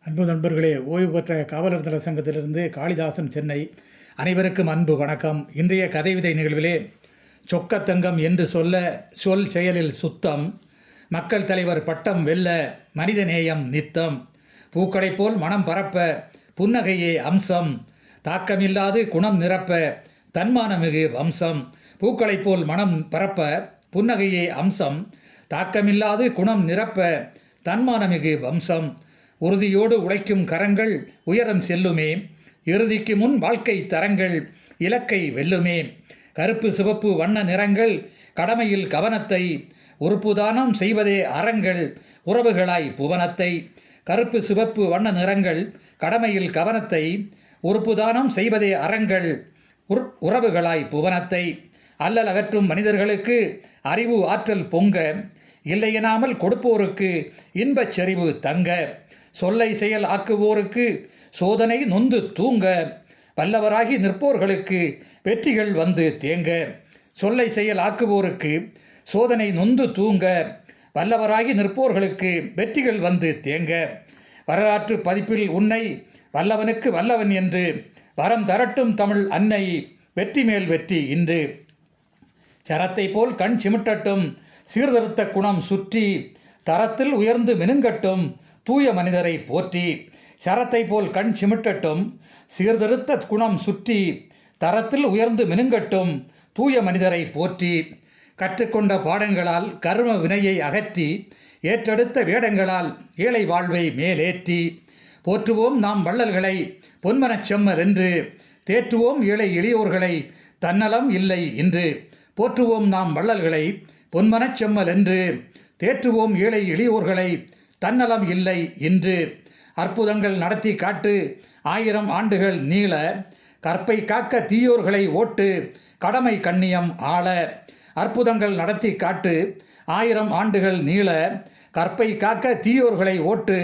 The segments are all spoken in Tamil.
அன்பு நண்பர்களே, ஓய்வு பெற்ற காவலர் நல சங்கத்திலிருந்து காளிதாசன், சென்னை. அனைவருக்கும் அன்பு வணக்கம். இன்றைய கதைவிதை நிகழ்விலே சொக்கத்தங்கம் என்று சொல்ல சொல் செயலில் சுத்தம், மக்கள் தலைவர் பட்டம் வெல்ல மனிதநேயம் நித்தம், பூக்களைப் போல் மனம் பரப்ப புன்னகையே அம்சம், தாக்கமில்லாது குணம் நிரப்ப தன்மானமிகு வம்சம். பூக்களைப் போல் மனம் பரப்ப புன்னகையே அம்சம், தாக்கமில்லாது குணம் நிரப்ப தன்மானமிகு வம்சம். உறுதியோடு உழைக்கும் கரங்கள் உயரம் செல்லுமே, இறுதிக்கு முன் வாழ்க்கை தரங்கள் இலக்கை வெல்லுமே. கருப்பு சிவப்பு வண்ண நிறங்கள் கடமையில் கவனத்தை உறுப்புதானம் செய்வதே அறங்கள் உறவுகளாய் புவனத்தை. கருப்பு சிவப்பு வண்ண நிறங்கள் கடமையில் கவனத்தை உறுப்புதானம் செய்வதே அறங்கள் உறவுகளாய் புவனத்தை. அல்லல் அகற்றும் மனிதர்களுக்கு அறிவு ஆற்றல் பொங்க, இல்லையெனாமல் கொடுப்போருக்கு இன்பச் செறிவு தங்க, சொல்லை செயல் ஆக்குவோருக்கு சோதனை நொந்து தூங்க, வல்லவராகி நிற்போர்களுக்கு வெற்றிகள் வந்து தேங்க. சொல்லை செயல் ஆக்குவோருக்கு சோதனை நொந்து தூங்க, வல்லவராகி நிற்போர்களுக்கு வெற்றிகள் வந்து தேங்க. வரலாற்று பதிப்பில் உன்னை வல்லவனுக்கு வல்லவன் என்று வரம் தரட்டும் தமிழ் அன்னை, வெற்றி மேல் வெற்றி இன்று. சரத்தை போல் கண் சிமிட்டட்டும் சீர்திருத்த குணம் சுற்றி, தரத்தில் உயர்ந்து மினுங்கட்டும் தூய மனிதரை போற்றி. சரத்தை போல் கண் சிமிட்டட்டும் சீர்திருத்த குணம் சுற்றி, தரத்தில் உயர்ந்து மினுங்கட்டும் தூய மனிதரை போற்றி. கற்றுக்கொண்ட பாடங்களால் கர்ம வினையை அகற்றி, ஏற்றெடுத்த வேடங்களால் ஏழை வாழ்வை மேலேற்றி, போற்றுவோம் நாம் வள்ளல்களை பொன்மனச் செம்மல் என்று, தேற்றுவோம் ஏழை எளியோர்களை தன்னலம் இல்லை இன்று. போற்றுவோம் நாம் வள்ளல்களை பொன்மனச் செம்மல் என்று, தேற்றுவோம் ஏழை எளியோர்களை தன்னலம் இல்லை இன்று. அற்புதங்கள் நடத்தி காட்டு 1000 ஆண்டுகள் நீள, கற்பை காக்க தீயோர்களை ஓட்டு கடமை கண்ணியம் ஆள. அற்புதங்கள் நடத்தி காட்டு 1000 ஆண்டுகள் நீள, கற்பை காக்க தீயோர்களை ஓட்டு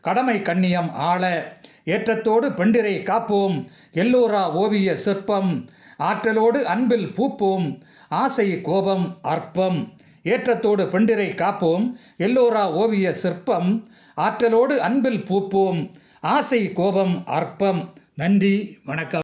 கடமை கண்ணியம் ஆள. ஏற்றத்தோடு பெண்டிரை காப்போம் எல்லோரா ஓவிய சிற்பம், ஆற்றலோடு அன்பில் பூப்போம் ஆசை கோபம் அற்பம். ஏற்றத்தோடு பெண்டிரை காப்போம் எல்லோரா ஓவிய சிற்பம், ஆற்றலோடு அன்பில் பூப்போம் ஆசை கோபம் அற்பம். நன்றி, வணக்கம்.